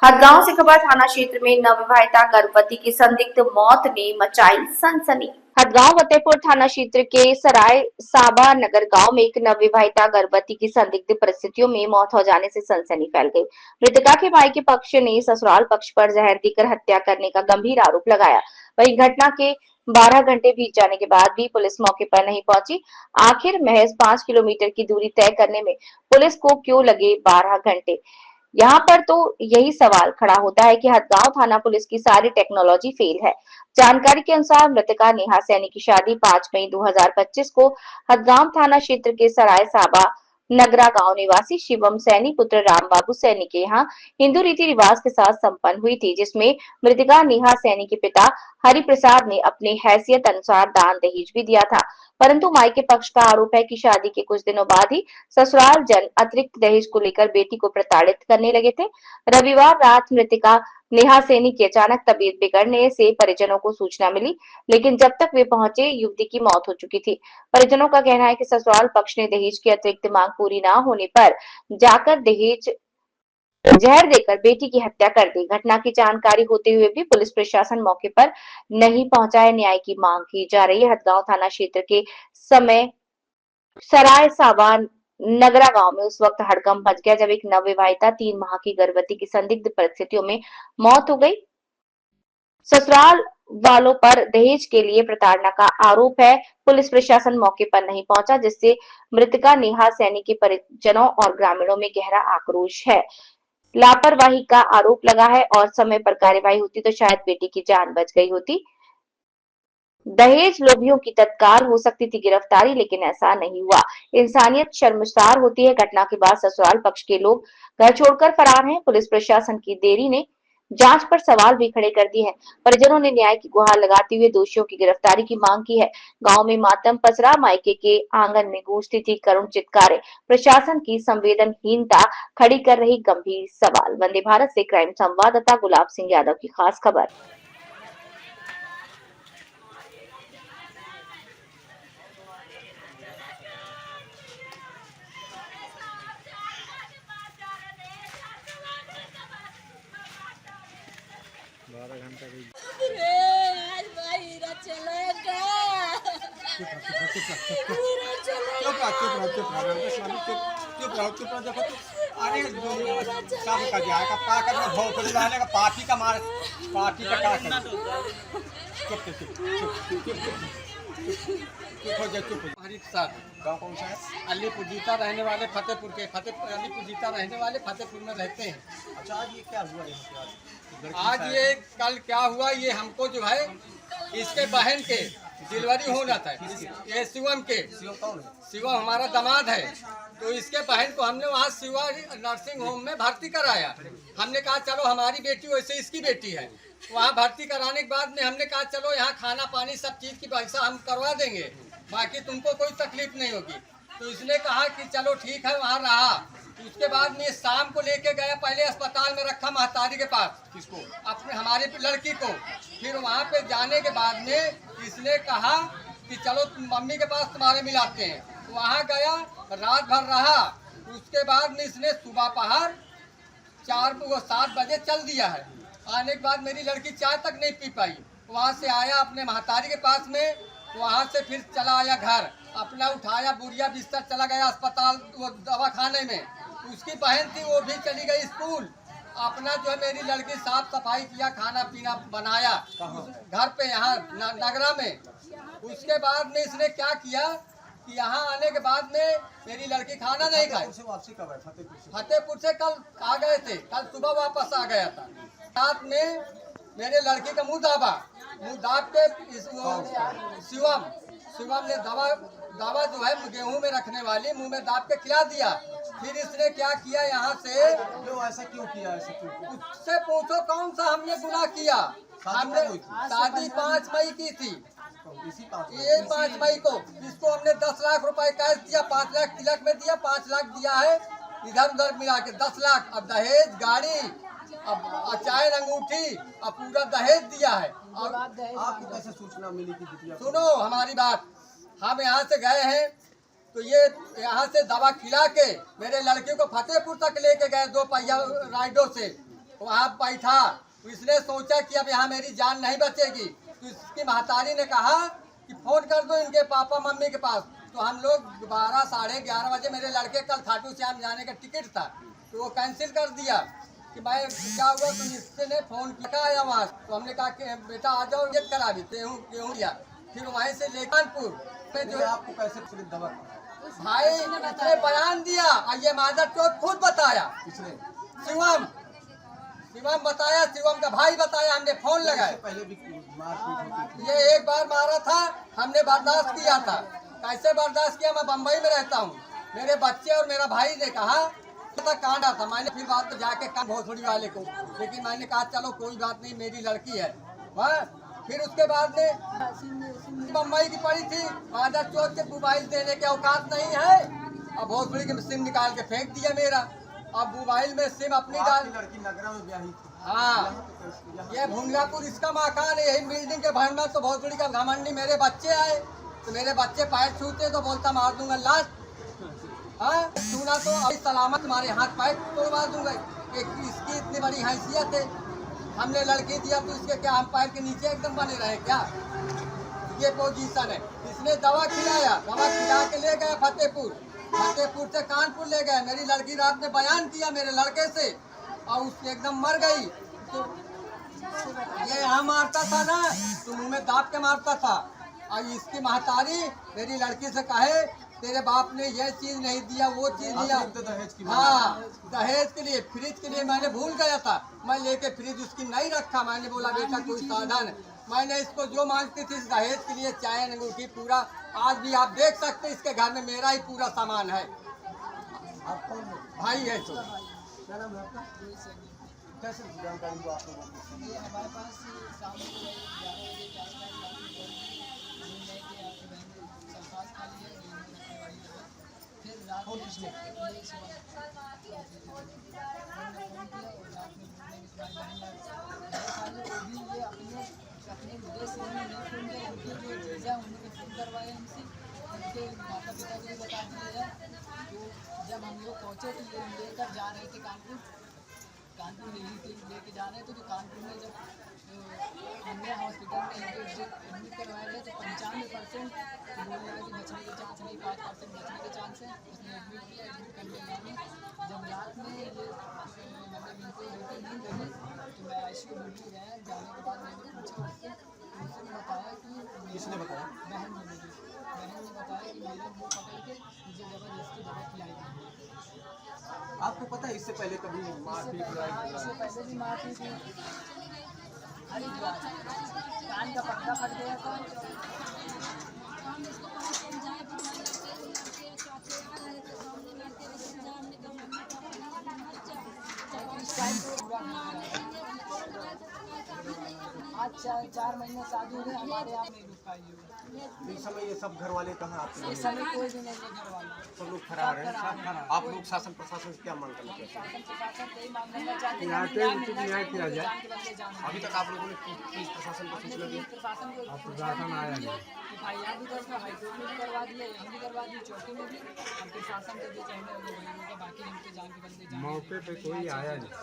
हदगांव से खबर थाना क्षेत्र में नवविवाहिता गर्भवती की संदिग्ध मौत ने मचाई सनसनी। हदगांव फतेहपुर थाना क्षेत्र के सराय साबा नगर गांव में एक नवविवाहिता गर्भवती की संदिग्ध परिस्थितियों में मौत हो जाने से सनसनी फैल गई। मृतका के मायके पक्ष ने ससुराल पक्ष पर जहर देकर हत्या करने का गंभीर आरोप लगाया। वहीं घटना के 12 घंटे बीत जाने के बाद भी पुलिस मौके पर नहीं पहुंची। आखिर महज 5 किलोमीटर की दूरी तय करने में पुलिस को क्यों लगे 12 घंटे? यहाँ पर तो यही सवाल खड़ा होता है कि हदगांव थाना पुलिस की सारी टेक्नोलॉजी फेल है। जानकारी के अनुसार मृतका नेहा सैनी की शादी 5 मई 2025 को हदगांव थाना क्षेत्र के सराय साबा नगरा गांव निवासी शिवम सैनी पुत्र राम बाबू सैनी के यहाँ हिंदू रीति रिवाज के साथ संपन्न हुई थी, जिसमें मृतका नेहा सैनी के पिता हरि प्रसाद ने अपनी हैसियत अनुसार दान दहेज भी दिया था। परंतु मायके पक्ष का आरोप है कि शादी के कुछ दिनों बाद ही ससुराल जन अतिरिक्त दहेज को लेकर बेटी को प्रताड़ित करने लगे थे। रविवार रात मृतका नेहा सैनी की अचानक तबीयत बिगड़ने से परिजनों को सूचना मिली, लेकिन जब तक वे पहुंचे युवती की मौत हो चुकी थी। परिजनों का कहना है कि ससुराल पक्ष ने दहेज की अतिरिक्त मांग पूरी न होने पर जाकर दहेज जहर देकर बेटी की हत्या कर दी। घटना की जानकारी होते हुए भी पुलिस प्रशासन मौके पर नहीं पहुंचा है। न्याय की मांग की जा रही है। हदगांव थाना क्षेत्र के समय सराय सावान नगरा गांव में उस वक्त हड़कंप मच गया जब एक नवविवाहिता 3 माह की गर्भवती की संदिग्ध परिस्थितियों में मौत हो गई। ससुराल वालों पर दहेज के लिए प्रताड़ना का आरोप है। पुलिस प्रशासन मौके पर नहीं पहुंचा, जिससे मृतका नेहा सैनी के परिजनों और ग्रामीणों में गहरा आक्रोश है। लापरवाही का आरोप लगा है और समय पर कार्यवाही होती तो शायद बेटी की जान बच गई होती। दहेज लोभियों की तत्काल हो सकती थी गिरफ्तारी, लेकिन ऐसा नहीं हुआ। इंसानियत शर्मसार होती है। घटना के बाद ससुराल पक्ष के लोग घर छोड़कर फरार हैं। पुलिस प्रशासन की देरी ने जांच पर सवाल भी खड़े कर दिए हैं। परिजनों ने न्याय की गुहार लगाते हुए दोषियों की गिरफ्तारी की मांग की है। गांव में मातम पसरा। मायके के आंगन में गूंजती थी करुण चित्कारें। प्रशासन की संवेदनहीनता खड़ी कर रही गंभीर सवाल। वंदे भारत से क्राइम संवाददाता गुलाब सिंह यादव की खास खबर। आज भाई चलेगा देखो तो अरे सब का जाएगा का करना भौंक लाने का पार्टी का मार पार्टी का क्या करना चुप चुप चुप चुप हो जा चुप। हरित साहब गाँव कौन सा है? अलीपुर जीता रहने वाले फतेहपुर के अलीपुर जीता रहने वाले फतेहपुर में रहते हैं। अच्छा आज ये क्या हुआ यहाँ? आज ये कल क्या हुआ, ये हमको जो है इसके बहन के डिलीवरी होना था। ये शिवम के शिवम हमारा दामाद है, तो इसके बहन को हमने वहाँ शिवा नर्सिंग होम में भर्ती कराया। हमने कहा चलो हमारी बेटी वैसे इसकी बेटी है। वहाँ भर्ती कराने के बाद में हमने कहा चलो यहाँ खाना पानी सब चीज़ की पैसा हम करवा देंगे, बाकी तुमको कोई तकलीफ नहीं होगी। तो इसने कहा कि चलो ठीक है, वहाँ रहा। उसके बाद में शाम को लेके गया, पहले अस्पताल में रखा महतारी के पास। किसको? अपने हमारी लड़की को। फिर वहाँ पे जाने के बाद में इसने कहा कि चलो मम्मी के पास तुम्हारे मिलाते हैं। वहाँ गया, रात भर रहा। उसके बाद में इसने सुबह पहर 7 बजे चल दिया है। आने के बाद मेरी लड़की चाय तक नहीं पी पाई। वहाँ से आया अपने महतारी के पास में, वहाँ से फिर चला आया घर, अपना उठाया बुढ़िया बिस्तर, चला गया अस्पताल वो दवाखाने में। उसकी बहन थी वो भी चली गई स्कूल। अपना जो है मेरी लड़की साफ सफाई किया, खाना पीना बनाया घर पे यहाँ नगरा में। उसके बाद में इसने क्या किया कि यहाँ आने के बाद में मेरी लड़की खाना नहीं खाई। फतेहपुर से कल आ गए थे, कल सुबह वापस आ गया था। रात में मेरे लड़की का मुंह दाब के शिवम ने दवा जो है गेहूं में रखने वाली मुंह में दाब के खिला दिया। फिर इसने क्या किया, यहाँ से ऐसा क्यों किया? उससे पूछो कौन सा हमने गुनाह किया। हमने शादी 5 मई की थी, ये 5 मई को। इसको हमने 10 लाख रुपए कैश दिया, 5 लाख तिलक में दिया, 5 लाख दिया है इधर उधर मिला के 10 लाख। अब दहेज गाड़ी, अब चाय अंगूठी, अब पूरा दहेज दिया है। और आपको कैसे सूचना मिली कि सुनो हमारी बात, हम यहाँ से गए हैं तो ये यहाँ से दवा खिला के मेरे लड़के को फतेहपुर तक लेके गए 2 पहिया राइडों से। वहाँ बैठा, इसने सोचा कि अब यहाँ मेरी जान नहीं बचेगी, तो इसकी महतारी ने कहा कि फोन कर दो इनके पापा मम्मी के पास। तो हम लोग 12 साढ़े 11 बजे, मेरे लड़के कल खाटू श्याम जाने का टिकट था, तो वो कैंसिल कर दिया कि मैं क्या हुआ। तो इसने फोन किया आया वहाँ, तो हमने कहा कि बेटा आ जाओ, ये करा भी गेहूँ दिया। फिर वहीं से लेकानपुर में जो आपको कैसे पुलिस दवा भाई इसने बयान दिया, और ये मादर चौथ खुद बताया, किसने शिवम बताया, शिवम का भाई बताया, हमने फोन लगाया। पहले भी मारपीट होती ये एक बार मारा था, हमने बर्दाश्त किया था। कैसे बर्दाश्त किया, मैं बम्बई में रहता हूँ, मेरे बच्चे और मेरा भाई ने कहा तो कांडा था। मैंने फिर बात तो जाके कहा भोसड़ी वाले को, लेकिन मैंने कहा चलो कोई बात नहीं, मेरी लड़की है वह। फिर उसके बाद में बम्बई की पड़ी थी, मादर चौथ के मोबाइल देने के औकात नहीं है, अब भोसड़ी के सिम निकाल के फेंक दिया मेरा। अब मोबाइल में सिम अपनी डाल, लड़की नगरा में ब्याही थी। हाँ ये भुंगापुर इसका मकान है, यही बिल्डिंग के भर में। तो भोसड़ी का घमंडी, मेरे बच्चे आए तो मेरे बच्चे पैर छूते तो बोलता मार दूंगा लाश। हाँ सुना तो अभी सलामत तुम्हारे हाथ पैर तोड़वा दूंगा। इसकी इतनी बड़ी हैसियत है, हमने लड़की दिया तो इसके क्या हम पैर के नीचे एकदम बने रहे क्या? ये पोजीशन है। इसने दवा खिलाया, दवा खिला के ले गया फतेहपुर, फतेहपुर से कानपुर ले गए। मेरी लड़की रात में बयान किया मेरे लड़के से, और उसकी एकदम मर गई। तो ये यहाँ मारता था ना, तो मुँह में दाब के मारता था। और इसकी महतारी मेरी लड़की से कहे तेरे बाप ने ये चीज नहीं दिया, वो चीज दिया। दहेज की हाँ दहेज के लिए, फ्रिज के लिए मैंने भूल गया था, मैं लेके फ्रिज उसकी नहीं रखा। मैंने बोला बेटा कोई साधन, मैंने इसको जो मांगती थी दहेज के लिए, चाय अंगूठी पूरा, आज भी आप देख सकते इसके घर में मेरा ही पूरा सामान है। आप कौन हो? भाई है तो क्या नाम है आपका? कैसे जानकारी हुआ आप लोगों को? ये हमारे पास शाम को 11 बजे के आसपास बात हुई घूम गए कि आपकी बहन सरफराज खा लिया, गेहूँ रखने वाली जगह। फिर रात में ये सुबह उन्होंने फ़ोन किया और रात में बोलने की तुम्हारी बहन साले वो भी ये अपने मुद्दे से नहीं फ़ोन किया, उनके जो जीजा उन्होंने फ़ोन करवाया हमसे, उनके माता पिता को भी बता दिया। तो जब हम लोग पहुँचे तो ये लेकर जा रहे थे कानपुर लेके जा रहे थे। तो कानपुर में जब हमने हॉस्पिटल में एडमिट करवाया गया तो 95% तो बोल रहा है कि बचने के चांस नहीं, 5% बचने के चांस है। उसने एडमिट किया, एडमिट करने के बाद जब रात में ये मतलब इनको हल्की नींद लगी तो मैं ICU ड्यूटी गया। जाने के बाद मैंने पूछा उससे, तो उसने बताया कि किसने बताया? बहन ने बताया कि मेरे मुँह पकड़ के मुझे ज़बरदस्ती दवा खिलाई गई। आपको पता है इससे पहले कभी मारपीट हुआ? इससे पहले भी मारपीट हुई। हरिद्वार कान का पर्दा फट गया था। आज 4 महीने शादी हुए, हमारे यहाँ नहीं रुक पाई है। इस समय ये सब घर वाले कहाँ आते हैं? इस समय कोई भी नहीं है घर वाला। सब लोग फरार हैं। आप लोग शासन प्रशासन से क्या मांग करते हैं? शासन प्रशासन यही मांगना चाहते हैं कि न्याय किया जाए। अभी तक आप लोगों ने पुलिस प्रशासन को सूचना दी? प्रशासन को प्रशासन आया नहीं। FIR भी दर्ज, हाईकोर्ट में भी करवा दिए, हम भी करवा दिए, चौकी में भी। हम प्रशासन को जो चाहिए वो होगा, बाकी हम तो जान के बंदे जान। मौके पे कोई आया नहीं।